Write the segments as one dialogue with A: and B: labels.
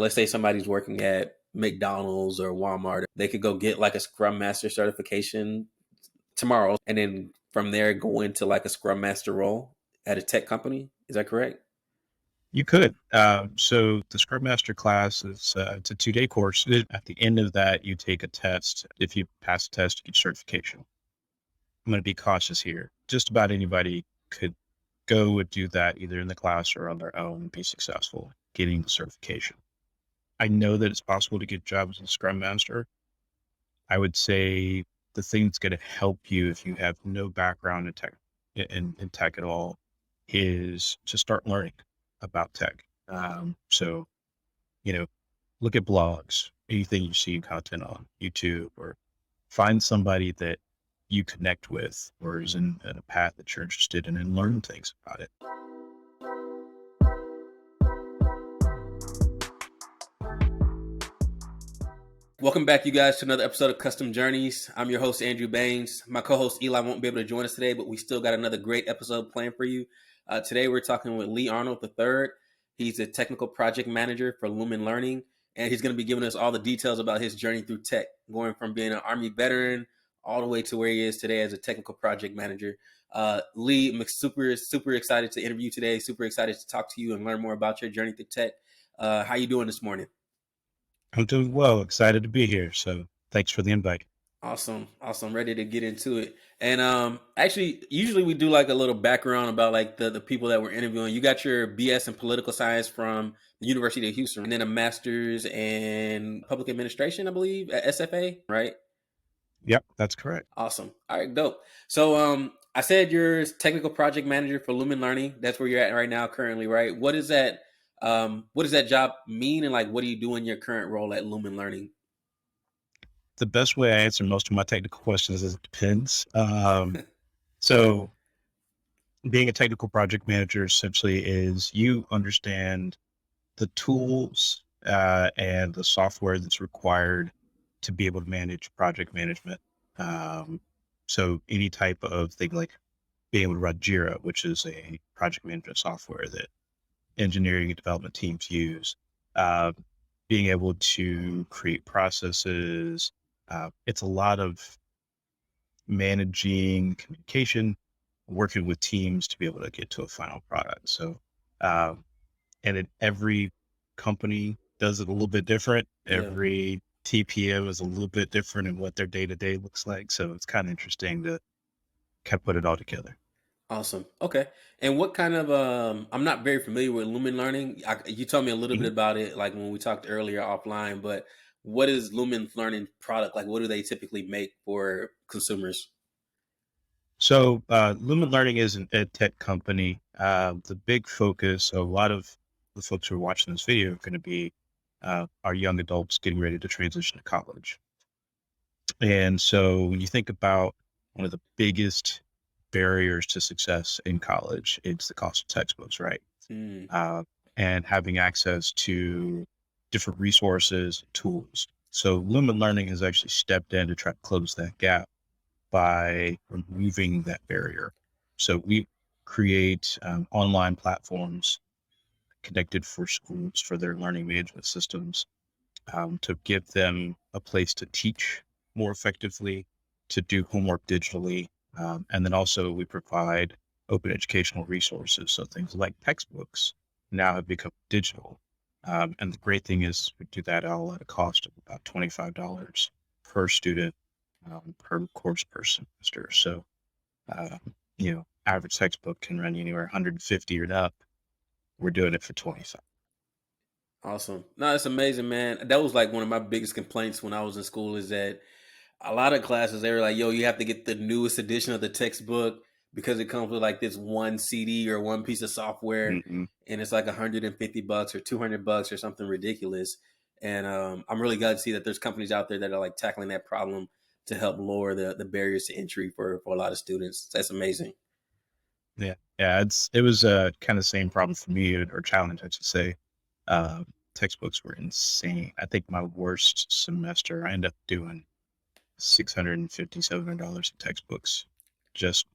A: Let's say somebody's working at McDonald's or Walmart. They could go get like a Scrum Master certification tomorrow and then from there go into like a Scrum Master role at a tech company. Is that correct?
B: You could. So the Scrum Master class is it's a 2-day course. At the end of that, you take a test. If you pass the test, you get certification. I'm going to be cautious here. Just about anybody could go and do that either in the class or on their own and be successful getting the certification. I know that it's possible to get jobs as a Scrum Master. I would say the thing that's going to help you if you have no background in tech at all is to start learning about tech. So, you know, look at blogs, anything you see content on YouTube, or find somebody that you connect with or is in a path that you're interested in and learn things about it.
A: Welcome back, you guys, to another episode of Custom Journeys. I'm your host, Andrew Baines. My co-host, Eli, won't be able to join us today, but we still got another great episode planned for you. Today, we're talking with Lee Arnold III. He's a technical project manager for Lumen Learning, and he's going to be giving us all the details about his journey through tech, going from being an Army veteran all the way to where he is today as a technical project manager. Lee, I'm super excited to interview today, super excited to talk to you and learn more about your journey through tech. How you doing this morning?
B: I'm doing well, excited to be here. So thanks for the invite.
A: Awesome. Ready to get into it. And actually, usually we do like a little background about like the people that we're interviewing. You got your BS in political science from the University of Houston, and then a master's in public administration, I believe, at SFA, right?
B: Yep, that's correct.
A: Awesome. All right, dope. So I said you're technical project manager for Lumen Learning. That's where you're at right now, currently, right? What is that? What does that job mean, and like, what do you do in your current role at Lumen Learning?
B: The best way I answer most of my technical questions is it depends. So being a technical project manager essentially is you understand the tools and the software that's required to be able to manage project management. Um, so any type of thing like being able to run Jira, which is a project management software that engineering and development teams use, uh, being able to create processes. It's a lot of managing communication, working with teams to be able to get to a final product. So, um, and in every company does it a little bit different.
A: Yeah.
B: Every TPM is a little bit different in what their day-to-day looks like. So it's kind of interesting to kind of put it all together.
A: Awesome. Okay. And what kind of I'm not very familiar with Lumen Learning. You told me a little bit
B: Mhm.
A: about it like when we talked earlier offline, but what is Lumen Learning product? Like what do they typically make for consumers?
B: So Lumen Learning is an ed tech company. The big focus, so a lot of the folks who are watching this video are going to be our young adults getting ready to transition to college. And so when you think about one of the biggest barriers to success in college, it's the cost of textbooks, right?
A: Mm,
B: Uh, and having access to different resources, tools. So Lumen Learning has actually stepped in to try to close that gap by removing that barrier. So we create online platforms connected for schools for their learning management systems to give them a place to teach more effectively, to do homework digitally. And then also we provide open educational resources. So things like textbooks now have become digital. And the great thing is we do that all at a cost of about $25 per student per course per semester. So, uh, average textbook can run you anywhere 150 or up. We're doing it for 25.
A: awesome. No, it's amazing, man. That was like one of my biggest complaints when I was in school is that a lot of classes they were like, "Yo, you have to get the newest edition of the textbook because it comes with like this one CD or one piece of software,
B: Mm-mm.
A: and it's like $150 or $200 or something ridiculous." And I'm really glad to see that there's companies out there that are like tackling that problem to help lower the barriers to entry for a lot of students. That's amazing.
B: Yeah. Yeah. It was kind of the same problem for me or challenge, I should say. Uh, Textbooks were insane. I think my worst semester, I ended up doing $650, $700 in textbooks just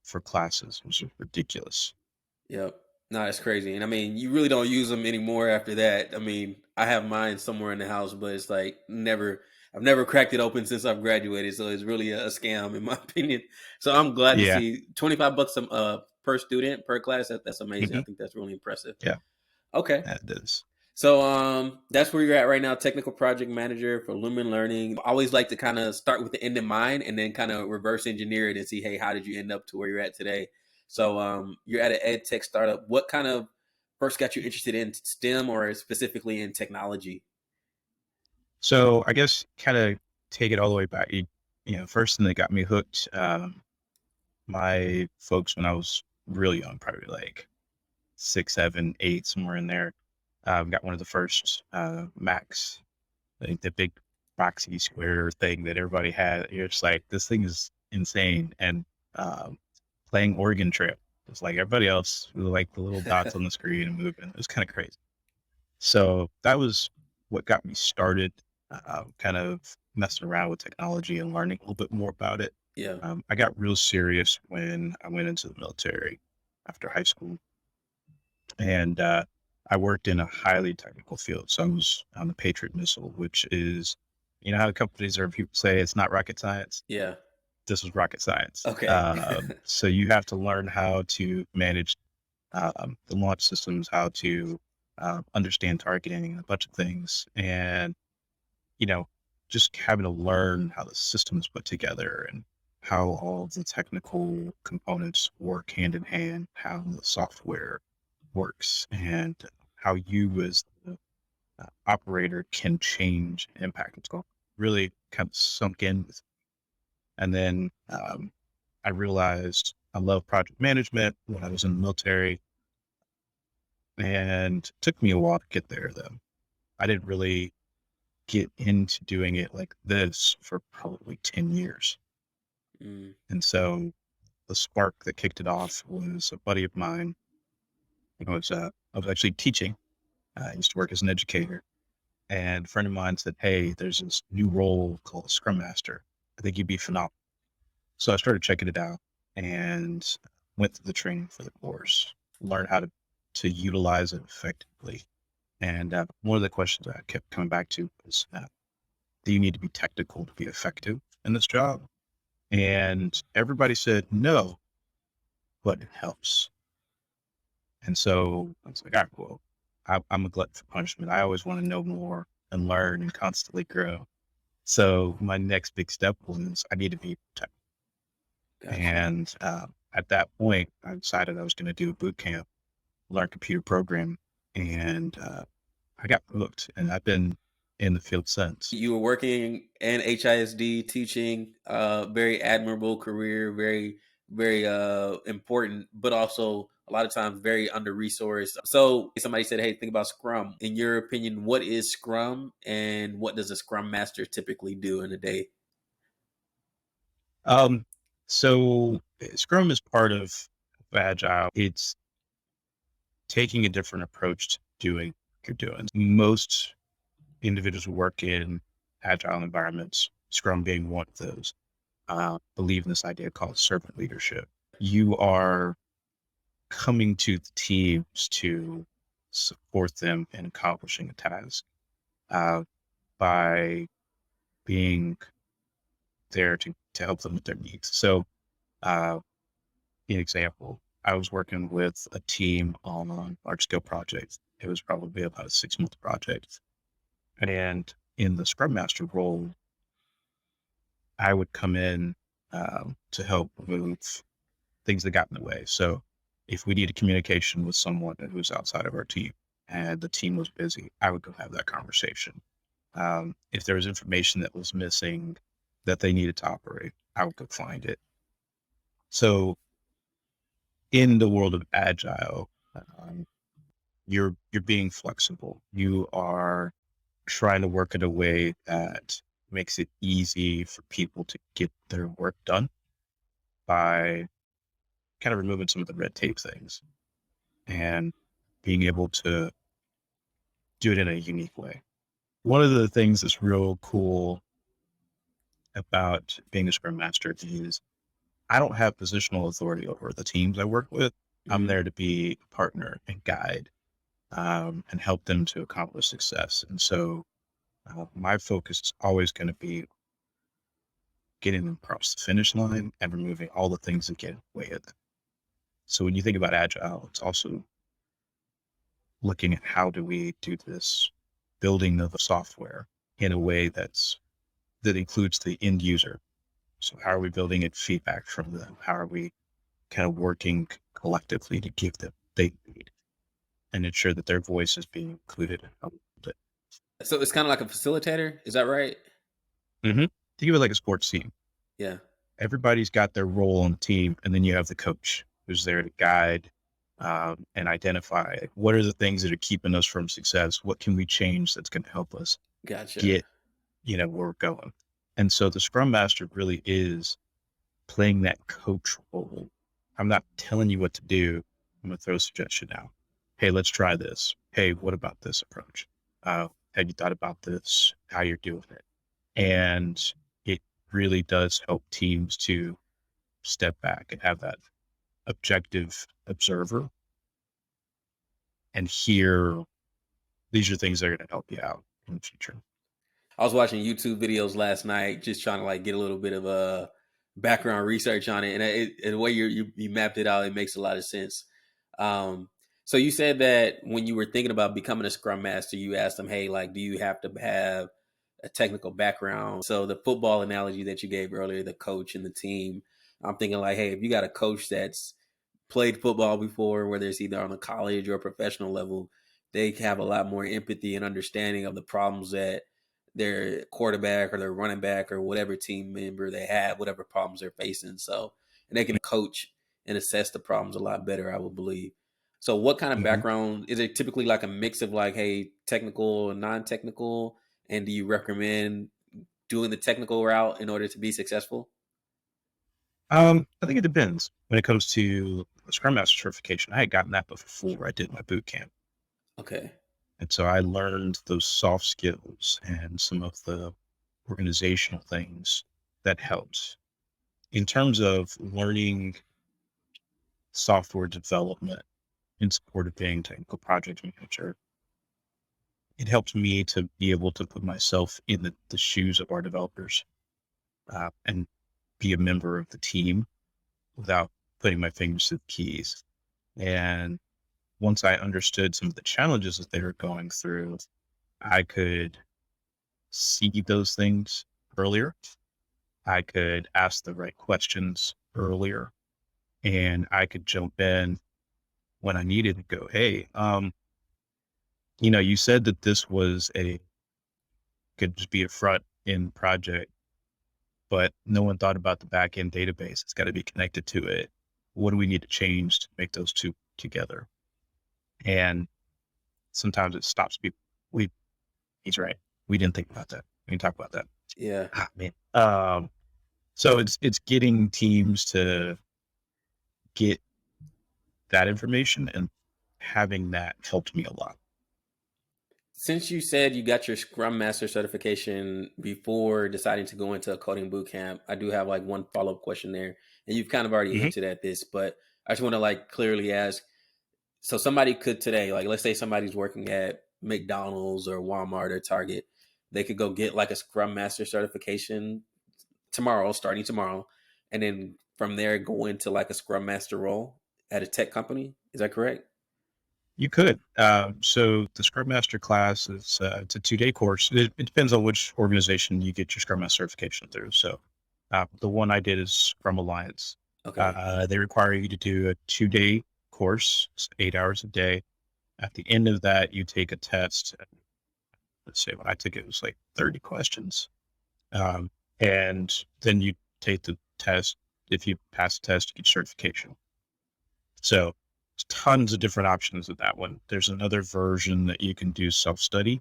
B: for classes. It was ridiculous.
A: Yep. No, that's crazy. And I mean, you really don't use them anymore after that. I mean, I have mine somewhere in the house, but it's like never. I've never cracked it open since I've graduated, so it's really a scam in my opinion. So I'm glad to
B: Yeah.
A: see $25 per student per class. That's amazing. I
B: Hmm.
A: think that's really impressive.
B: Yeah,
A: Okay.
B: that is.
A: So that's where you're at right now, technical project manager for Lumen Learning. I always like to kind of start with the end in mind and then kind of reverse engineer it and see, hey, how did you end up to where you're at today? So you're at an ed tech startup. What kind of first got you interested in STEM or specifically in technology?
B: So I guess kind of take it all the way back. First thing that got me hooked, my folks when I was real young, probably like 6, 7, 8, somewhere in there, got one of the first Macs, like the big boxy square thing that everybody had. You're just like, this thing is insane. And um, playing Oregon Trail, it's like everybody else, like the little dots on the screen and moving. It was kind of crazy. So that was what got me started, kind of messing around with technology and learning a little bit more about it.
A: Yeah.
B: I got real serious when I went into the military after high school, and I worked in a highly technical field. So I was on the Patriot missile, which is, how companies or people say it's not rocket science.
A: Yeah.
B: This was rocket science.
A: Okay.
B: So you have to learn how to manage the launch systems, how to understand targeting and a bunch of things. And, you know, just having to learn how the system is put together and how all of the technical components work hand in hand, how the software works, and how you as the operator can change and impact what's going on. Really kind of sunk in. And then I realized I love project management when I was in the military. And it took me a while to get there, though. I didn't really get into doing it like this for probably 10 years.
A: Mm,
B: And so the spark that kicked it off was a buddy of mine. I was actually teaching. I used to work as an educator. And a friend of mine said, hey, there's this new role called Scrum Master. I think you'd be phenomenal. So I started checking it out and went through the training for the course, learned how to utilize it effectively. And one of the questions I kept coming back to was, do you need to be technical to be effective in this job? And everybody said, no, but it helps. And so I was like, all right, well, I'm a glutton for punishment. I always want to know more and learn and constantly grow. So my next big step was I need to be technical.
A: gotcha.
B: And at that point, I decided I was going to do a boot camp, learn computer programming, and I got hooked. And I've been in the field since.
A: You were working in HISD teaching, very admirable career, very important, but also a lot of times very under resourced. So somebody said, hey, think about Scrum. In your opinion, what is Scrum and what does a Scrum Master typically do in a day?
B: Um, so Scrum is part of Agile. It's taking a different approach to doing what you're doing. Most individuals who work in Agile environments, Scrum being one of those, believe in this idea called servant leadership. You are coming to the teams to support them in accomplishing a task uh, by being there to help them with their needs. So, uh, an example, I was working with a team on a large scale project. It was probably about a 6-month project. And in the Scrum Master role, I would come in to help move things that got in the way. So if we needed communication with someone who's outside of our team and the team was busy, I would go have that conversation. If there was information that was missing that they needed to operate, I would go find it. So in the world of Agile, um, you're being flexible. You are trying to work in a way that makes it easy for people to get their work done by kind of removing some of the red tape things and being able to do it in a unique way. One of the things that's real cool about being a Scrum Master is I don't have positional authority over the teams I work with. I'm
A: Hmm.
B: there to be a partner and guide. and help them to accomplish success. And so my focus is always going to be getting them across the finish line and removing all the things that get in the way of them. So when you think about agile, it's also looking at how do we do this building of the software in a way that includes the end user. So how are we building it feedback from them? How are we kind of working collectively to give them what they need and ensure that their voice is being included in how we build
A: So it's kind of like a facilitator. Is that right?
B: it. Think of it like a sports team.
A: Yeah.
B: Everybody's got their role on the team, and then you have the coach who's there to guide and identify what are the things that are keeping us from success. What can we change that's going to help us
A: Gotcha.
B: get where we're going? And so the Scrum Master really is playing that coach role. I'm not telling you what to do. I'm going to throw a suggestion out. Hey, let's try this. Hey, what about this approach? Have you thought about this? How you're doing it? And it really does help teams to step back and have that objective observer and hear these are things that are going to help you out in the future.
A: I was watching YouTube videos last night, just trying to like get a little bit of background research on it, and the way you mapped it out, it makes a lot of sense. Um, so you said that when you were thinking about becoming a Scrum Master, you asked them, "Hey, like, do you have to have a technical background?" So the football analogy that you gave earlier, the coach and the team, I'm thinking like, hey, if you got a coach that's played football before, whether it's either on a college or a professional level, they have a lot more empathy and understanding of the problems that their quarterback or their running back or whatever team member they have, whatever problems they're facing. So, and they can coach and assess the problems a lot better, I would believe. So, what kind of
B: Mm-hmm.
A: background is it typically like a mix of like, hey, technical and non technical? And do you recommend doing the technical route in order to be successful?
B: I think it depends when it comes to the Scrum Master certification. I had gotten that before I did my boot camp.
A: Okay.
B: And so I learned those soft skills and some of the organizational things that helped. In terms of learning software development in support of being technical project manager, it helped me to be able to put myself in the shoes of our developers and be a member of the team without putting my fingers to the keys. And once I understood some of the challenges that they were going through, I could see those things earlier. I could ask the right questions earlier, and I could jump in when I needed to go, hey, you said that this was could just be a front end project, but no one thought about the back end database. It's got to be connected to it. What do we need to change to make those two together? And sometimes it stops people. He's right. We didn't think about that. We didn't talk about that.
A: Yeah.
B: Man. So it's getting teams to get that information, and having that helped me a lot.
A: Since you said you got your Scrum Master certification before deciding to go into a coding boot camp, I do have like one follow up question there. And you've kind of already
B: Hmm.
A: hinted at this, but I just want to like clearly ask. So somebody could today, like let's say somebody's working at McDonald's or Walmart or Target, they could go get like a Scrum Master certification tomorrow, starting tomorrow, and then from there go into like a Scrum Master role at a tech company. Is that correct?
B: You could. So the Scrum Master class is it's a 2-day course. It depends on which organization you get your Scrum Master certification through. So the one I did is Scrum Alliance.
A: Okay.
B: They require you to do a 2-day course, it's 8 hours a day. At the end of that, you take a test. Let's say when I took it, it was like 30 questions. Um, and then you take the test. If you pass the test, you get certification. So tons of different options with that one. There's another version that you can do self-study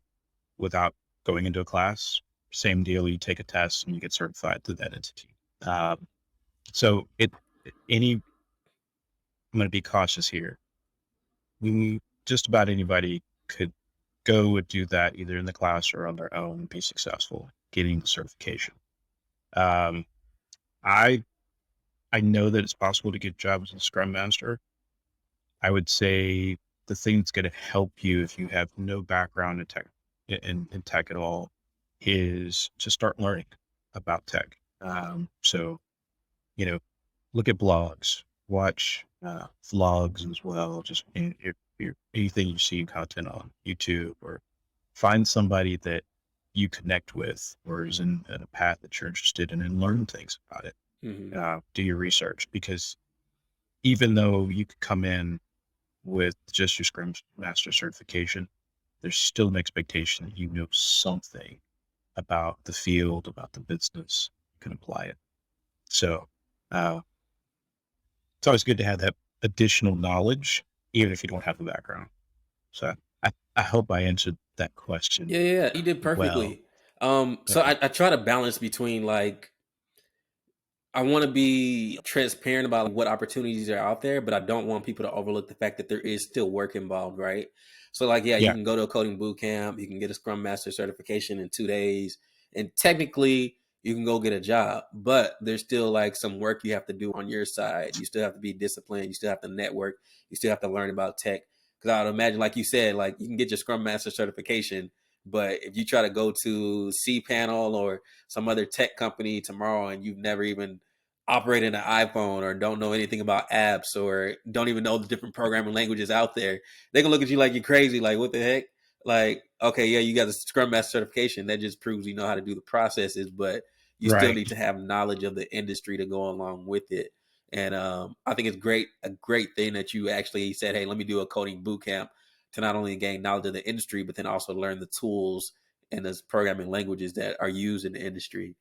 B: without going into a class. Same deal. You take a test and you get certified through that entity. So I'm going to be cautious here. Just about anybody could go and do that either in the class or on their own and be successful getting the certification. Um, I I know that it's possible to get jobs as a Scrum Master. I would say the thing that's going to help you if you have no background in tech, in tech at all, is to start learning about tech. So, you know, look at blogs, watch vlogs as well. Just anything you see content on YouTube, or find somebody that you connect with or is in a path that you're interested in, and learn things about it.
A: Hmm.
B: Do your research, because even though you could come in with just your Scrum Master certification, there's still an expectation that you know something about the field, about the business, you can apply it. So uh, it's always good to have that additional knowledge, even if you don't have the background. So I hope I answered that question
A: Yeah, you did
B: well.
A: perfectly. So
B: Okay.
A: I try to balance between like I want to be transparent about what opportunities are out there, but I don't want people to overlook the fact that there is still work involved, right? So, like, yeah, you
B: Yeah.
A: can go to a coding boot camp, you can get a Scrum Master certification in 2 days, and technically you can go get a job, but there's still like some work you have to do on your side. You still have to be disciplined, you still have to network, you still have to learn about tech. Because I would imagine, like you said, like you can get your Scrum Master certification, but if you try to go to cPanel or some other tech company tomorrow and you've never even operating an iPhone or don't know anything about apps or don't even know the different programming languages out there, they can look at you like you're crazy. Like, what the heck? Like, okay, yeah, you got the Scrum Master certification. That just proves you know how to do the processes, but you still
B: Right.
A: need to have knowledge of the industry to go along with it. And I think it's a great thing that you actually said, hey, let me do a coding boot camp to not only gain knowledge of the industry, but then also learn the tools and the programming languages that are used in the industry.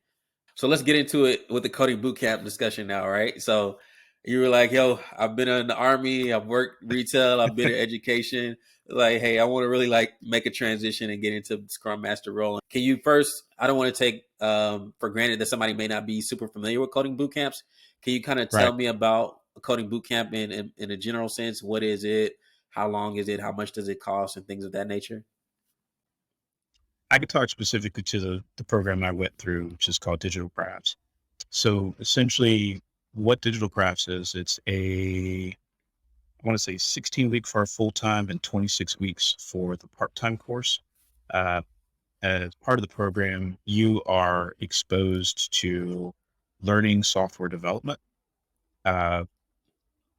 A: So let's get into it with the coding bootcamp discussion now, right? So you were like, yo, I've been in the army, I've worked retail, I've been in education. Like, hey, I want to really like make a transition and get into Scrum Master role. Can you first, I don't want to take for granted that somebody may not be super familiar with coding boot camps. Can you kind of tell
B: Right.
A: me about a coding boot camp in a general sense? What is it? How long is it? How much does it cost? And things of that nature?
B: I could talk specifically to the program I went through, which is called Digital Crafts. So essentially, what Digital Crafts is, it's I want to say 16-week for a full time and 26 weeks for the part time course. Uh, as part of the program, you are exposed to learning software development, uh,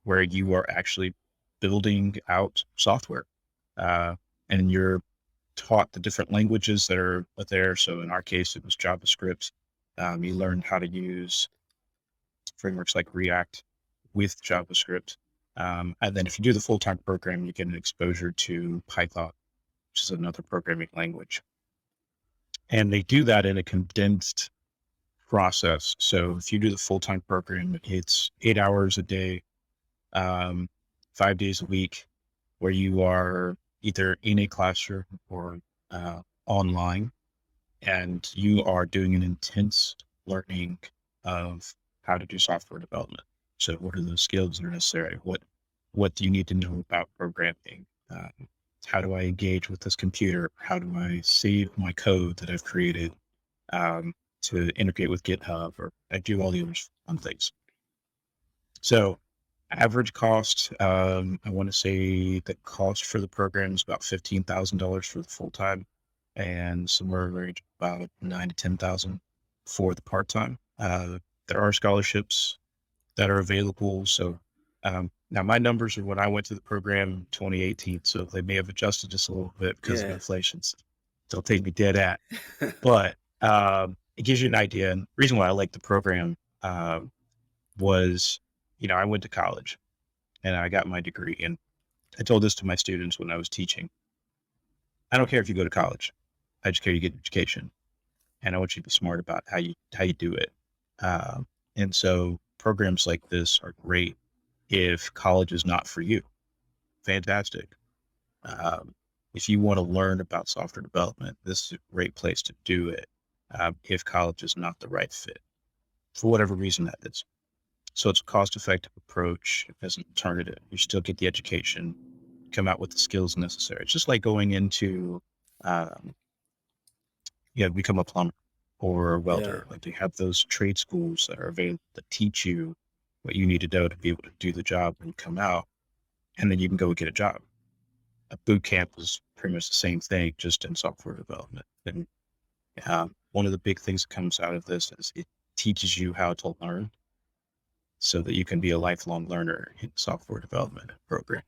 B: where you are actually building out software. Uh, and you're taught the different languages that are there. So in our case, it was JavaScript. You learned how to use frameworks like React with JavaScript. And then if you do the full-time program, you get an exposure to Python, which is another programming language. And they do that in a condensed process. So if you do the full-time program, it's 8 hours a day, um, 5 days a week, where you are either in a classroom or online, and you are doing an intense learning of how to do software development. So what are the skills that are necessary? What do you need to know about programming? How do I engage with this computer? How do I save my code that I've created to integrate with GitHub? Or I do all the other fun things. So average cost, I want to say the cost for the program is about $15,000 for the full time, and somewhere range about 9 to 10,000 for the part time. There are scholarships that are available. So now my numbers are when I went to the program in 2018, so they may have adjusted just a little bit because of
A: Yeah.
B: inflation. So don't take me dead at, but it gives you an idea. And the reason why I like the program was, I went to college and I got my degree. And I told this to my students when I was teaching. I don't care if you go to college. I just care you get an education, and I want you to be smart about how you do it. Um, and so programs like this are great if college is not for you. Fantastic. Um, if you want to learn about software development, this is a great place to do it. If college is not the right fit, for whatever reason that is. So it's a cost-effective approach as an alternative. You still get the education, come out with the skills necessary. It's just like going into, um, become a plumber or a
A: Yeah.
B: welder. Like they have those trade schools that are available that teach you what you need to know to be able to do the job when you come out, and then you can go get a job. a boot camp is pretty much the same thing, just in software development. And one of the big things that comes out of this is it teaches you how to learn so that you can be a lifelong learner in software development program.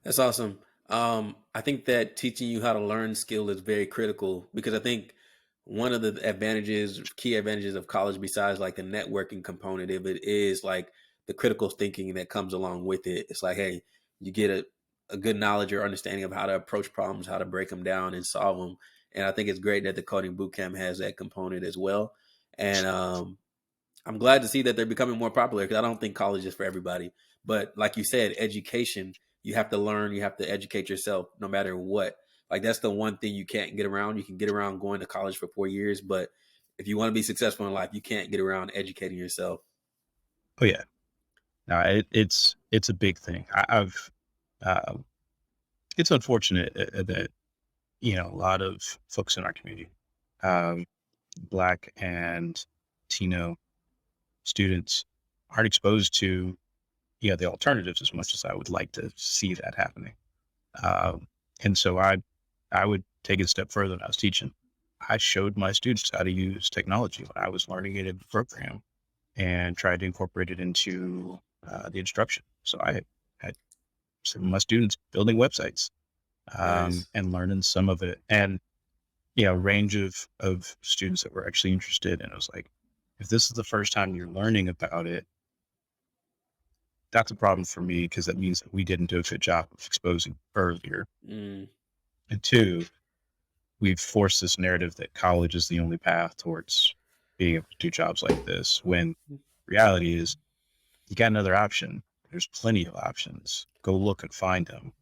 A: That's awesome. I think that teaching you how to learn skill is very critical because I think one of the key advantages of college, besides like the networking component of it, is like the critical thinking that comes along with it. It's like, hey, you get a good knowledge or understanding of how to approach problems, how to break them down and solve them. And I think it's great that the Coding Bootcamp has that component as well. And I'm glad to see that they're becoming more popular because I don't think college is for everybody. But like you said, education, you have to learn, you have to educate yourself no matter what. Like that's the one thing you can't get around. You can get around going to college for 4 years, but if you want to be successful in life, you can't get around educating yourself.
B: Oh yeah, no, it's a big thing. I've uh, it's unfortunate that a lot of folks in our community, um, Black and Latino students, aren't exposed to the alternatives as much as I would like to see that happening. And so I would take it a step further when I was teaching. I showed my students how to use technology when I was learning it in the program and tried to incorporate it into the instruction. So I had some of my students building websites
A: Nice.
B: and learning some of it. And a range of students that were actually interested. And it was like, if this is the first time you're learning about it, that's a problem for me because that means that we didn't do a good job of exposing earlier.
A: Mm,
B: And two, we've forced this narrative that college is the only path towards being able to do jobs like this, when reality is you got another option. There's plenty of options. Go look and find them.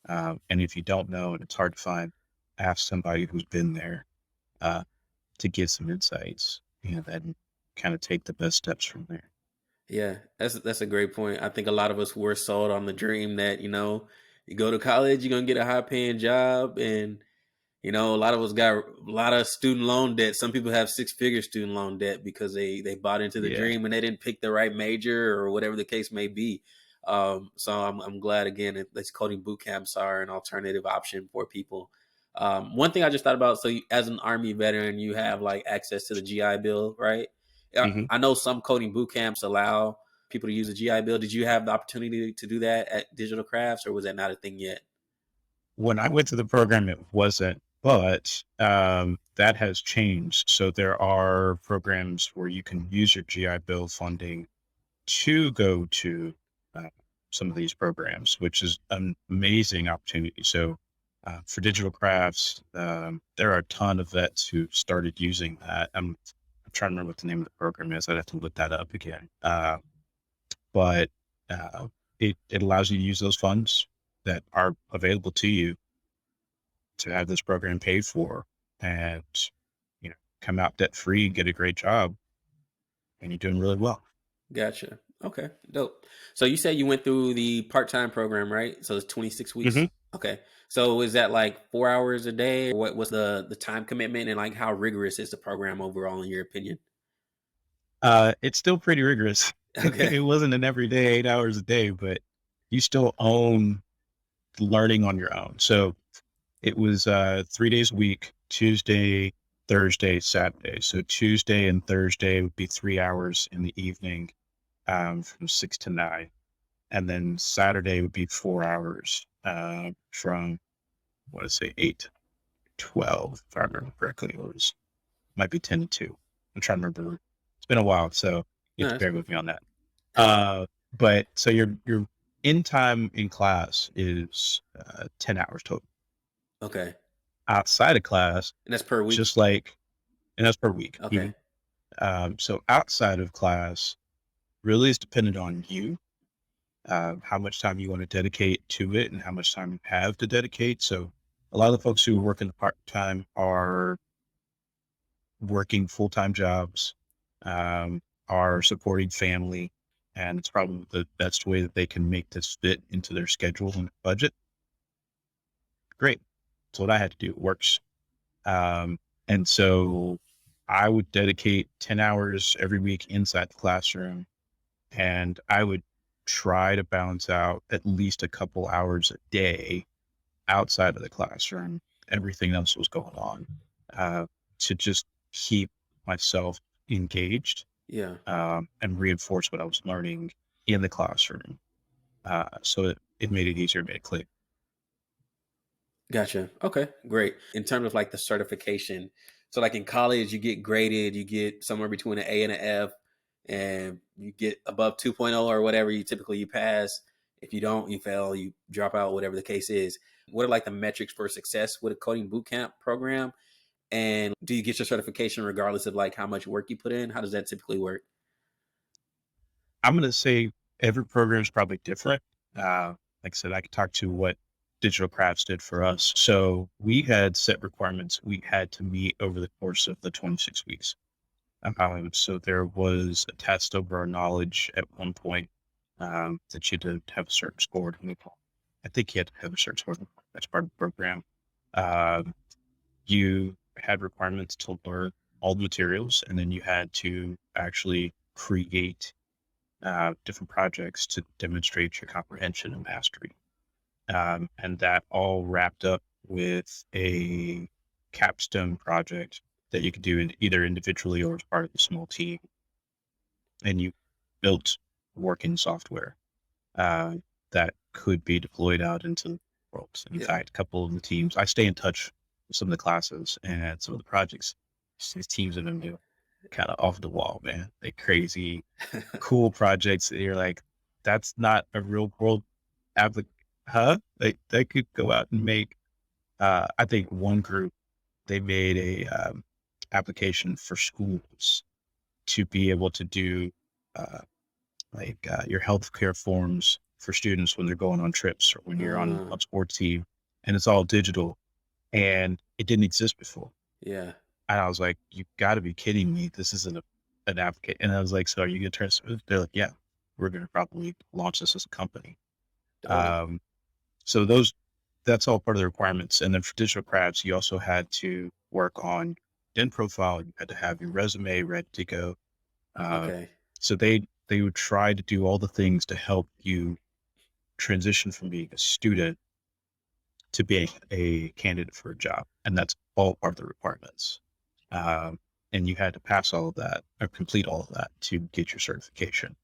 B: And if you don't know and it's hard to find, ask somebody who's been there uh, to get some insights, then kind of take the best steps from there.
A: yeah, that's a great point. I think a lot of us were sold on the dream that, you go to college, you're gonna get a high paying job and a lot of us got a lot of student loan debt. Some people have six-figure student loan debt because they bought into the
B: Yeah.
A: dream and they didn't pick the right major or whatever the case may be. So I'm glad again that these coding boot camps are an alternative option for people. One thing I just thought about, so as an Army veteran, you have like access to the GI Bill, right?
B: hmm
A: I know some coding boot camps allow people to use the GI Bill. Did you have the opportunity to do that at Digital Crafts, or was that not a thing yet?
B: When I went to the program, it wasn't, but that has changed. So there are programs where you can use your GI Bill funding to go to uh, some of these programs, which is an amazing opportunity. So for digital crafts, there are a ton of vets who started using that. I'm trying to remember what the name of the program is. I'd have to look that up again. But it allows you to use those funds that are available to you to have this program paid for and, come out debt free, get a great job, and you're doing really well.
A: Gotcha. Okay, dope. So you said you went through the part-time program, right? So it's 26 weeks.
B: hmm
A: Okay. So is that like 4 hours a day? Or what's the time commitment and like how rigorous is the program overall in your opinion?
B: It's still pretty rigorous.
A: Okay.
B: It wasn't an everyday 8 hours a day, but you still own learning on your own. So it was 3 days a week, Tuesday, Thursday, Saturday. So Tuesday and Thursday would be 3 hours in the evening, from 6 to 9. And then Saturday would be 4 hours from, what I say, 8 to 12, if I remember correctly. Might be 10 to 2. I'm trying to remember. It's been a while, so you have
A: No,
B: to
A: that's
B: bear
A: cool.
B: with me on that. But so your in time in class is 10 hours total.
A: Okay.
B: Outside of class,
A: And that's per week?
B: just like, and that's per week.
A: Okay.
B: So outside of class really is dependent on you, how much time you want to dedicate to it and how much time you have to dedicate. So a lot of the folks who work in the part time are working full time jobs, um, are supporting family, and it's probably the best way that they can make this fit into their schedule and budget. Great. That's what I had to do. It works. And so I would dedicate 10 hours every week inside the classroom, and I would try to balance out at least a couple hours a day outside of the classroom, everything else was going on, uh, to just keep myself engaged,
A: Yeah.
B: and reinforce what I was learning in the classroom. So it made it easier, made it click.
A: Gotcha. Okay, great. In terms of like the certification, so like in college, you get graded, you get somewhere between an A and an F, and you get above 2.0 or whatever. You pass. If you don't, you fail, you drop out, whatever the case is. What are like the metrics for success with a coding bootcamp program? And do you get your certification regardless of like how much work you put in? How does that typically work?
B: I'm going to say every program is probably different. Like I said, I could talk to what digital crafts did for us. So we had set requirements we had to meet over the course of the 26 weeks. So there was a test over our knowledge at one point, that you had to have a certain score to move on. I think you had to have a certain score as part of the program. Um, you had requirements to learn all the materials, and then you had to actually create different projects to demonstrate your comprehension and mastery. And that all wrapped up with a capstone project that you could do either individually or as part of a small team. And you built working software uh, that could be deployed out into the world. In
A: Yeah.
B: fact, a couple of the teams, I stay in touch with some of the classes and some of the projects. These teams have been doing kind of off the wall, man. They crazy, cool projects that you're like, that's not a real world applic huh? They could go out and make, I think one group, they made a application for schools to be able to do uh, your healthcare forms for students when they're going on trips or when you're
A: uh,
B: on sports team, and it's all digital, and it didn't exist before.
A: yeah.
B: And I was like, you got to be kidding me. This isn't an application. And I was like, so are you going to turn this? They're like, yeah, we're going to probably launch this as a company.
A: Dope.
B: Um, so that's all part of the requirements. And then for digital crafts, you also had to work on LinkedIn profile. You had to have your resume ready to go. Uh,
A: Okay.
B: so they would try to do all the things to help you transition from being a student to being a candidate for a job. And that's all part of the requirements. Um, and you had to pass all of that or complete all of that to get your certification.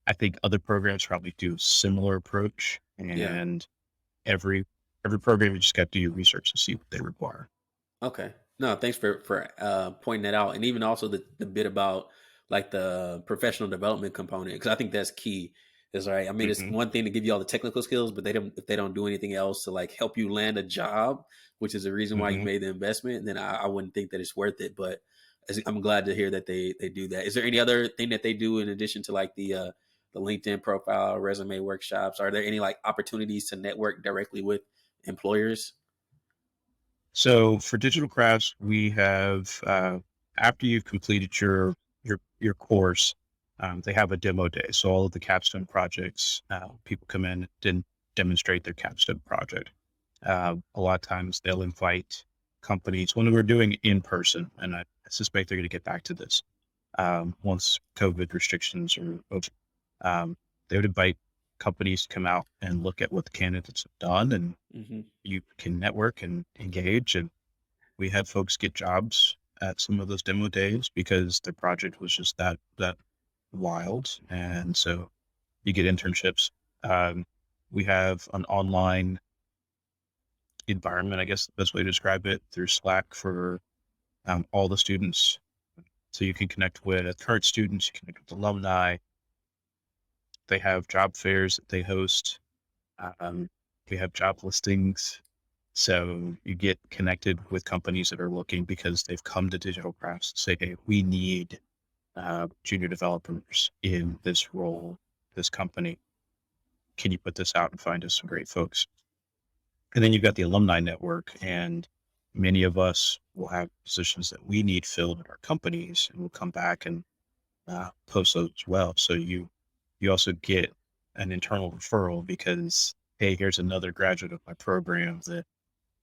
B: I think other programs probably do a similar approach,
A: Yeah.
B: and every program you just got to do your research to see what they require.
A: Okay. No, thanks for pointing that out, and even also the bit about like the professional development component, because I think that's key. Is right. I mean, it's
B: Hmm.
A: one thing to give you all the technical skills, but they don't if they don't do anything else to like help you land a job, which is the reason why you
B: Hmm.
A: made the investment. Then I wouldn't think that it's worth it. But I'm glad to hear that they do that. Is there any other thing that they do in addition to like the LinkedIn profile, resume workshops? Are there any like opportunities to network directly with employers?
B: So for digital crafts, we have after you've completed your course, they have a demo day. So all of the capstone projects, people come in and demonstrate their capstone project. A lot of times they'll invite companies when we're doing in person, and I suspect they're going to get back to this once COVID restrictions are over. Um, they would invite companies to come out and look at what the candidates have done, and
A: Hmm.
B: you can network and engage. And we had folks get jobs at some of those demo days because their project was just that wild. And so you get internships. Um, we have an online environment, I guess the best way to describe it, through Slack for all the students. So you can connect with current students, you can connect with alumni. They have job fairs that they host. Um, we have job listings. So you get connected with companies that are looking because they've come to Digital Crafts and say, hey, we need junior developers in this role, this company. Can you put this out and find us some great folks? And then you've got the alumni network, and many of us will have positions that we need filled in our companies, and we'll come back and post those as well. So you also get an internal referral because, hey, here's another graduate of my program that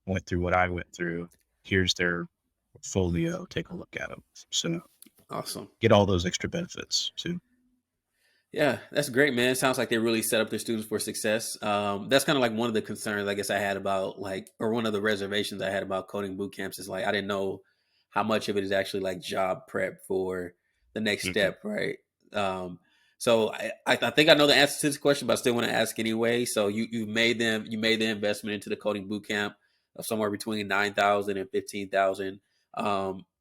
B: went through what I went through. Here's their portfolio. Take a look at them. So
A: Awesome.
B: get all those extra benefits too.
A: Yeah, that's great, man. It sounds like they really set up their students for success. That's kind of like one of the concerns I guess I had about like, or one of the reservations I had about coding boot camps is like I didn't know how much of it is actually like job prep for the next
B: Mhm.
A: step, right? Um, so I think I know the answer to this question, but I still want to ask anyway. So you made the investment into the coding boot camp of somewhere between 9,000 and 15,000.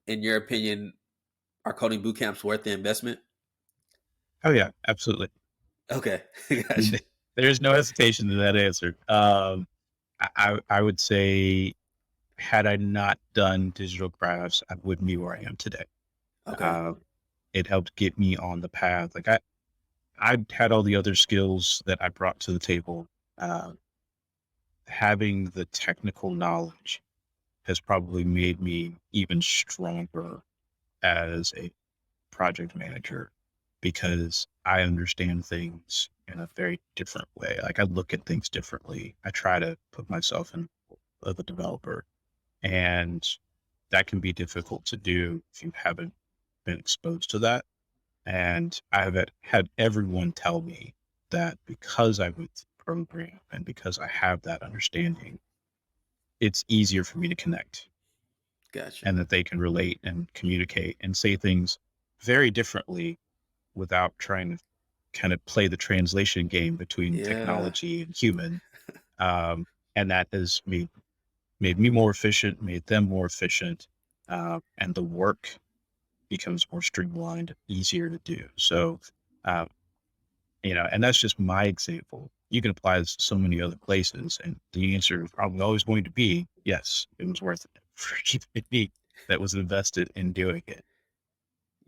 A: In your opinion, are coding boot camps worth the investment?
B: Oh yeah, absolutely.
A: Okay, gotcha.
B: There's no hesitation to that answer. I would say, had I not done digital crafts, I wouldn't be where I am today.
A: Okay.
B: Uh, it helped get me on the path. Like I had all the other skills that I brought to the table. Uh, Having the technical knowledge has probably made me even stronger as a project manager because I understand things in a very different way. Like I look at things differently. I try to put myself in of a developer, and that can be difficult to do if you haven't been exposed to that. And I have had everyone tell me that because I would program and because I have that understanding, it's easier for me to connect
A: Gotcha.
B: and that they can relate and communicate and say things very differently without trying to kind of play the translation game between
A: Yeah.
B: technology and human. Um, and that has made me more efficient, made them more efficient, and the work becomes more streamlined, easier to do. So, um, and that's just my example. You can apply this to so many other places, and the answer is probably always going to be yes, it was worth it for keeping me that was invested in doing it.